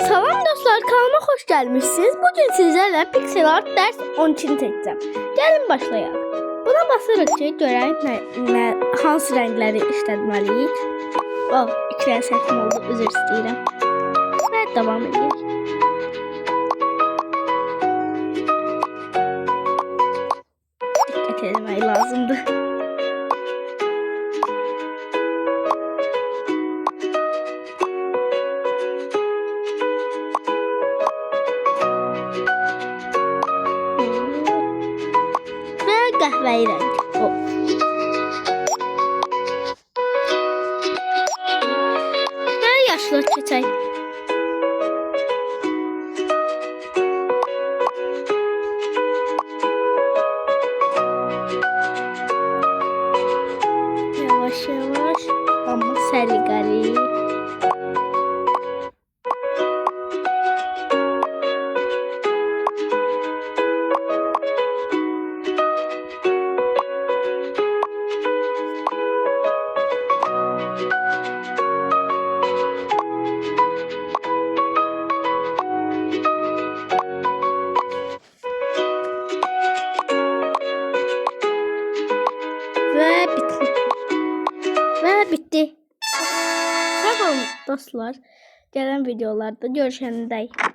Salam dostlar, kanalıma hoş gelmişsiniz. Bugün sizlerle pixel art ders 12'ni çekeceğim. Gelin başlayalım. Buna basırıq ki, görək hansı rəngləri işlətməliyik. İki rəng səhvim oldu, üzr istəyirəm. Və davam edək. Diqqət etmək lazımdır. Qəhvəyi rəng. Və yaşlı keçək. Yavaş yavaş, amma səliqəli. Və bitdi. Sağ olun dostlar. Gələn videolarda görüşəndək.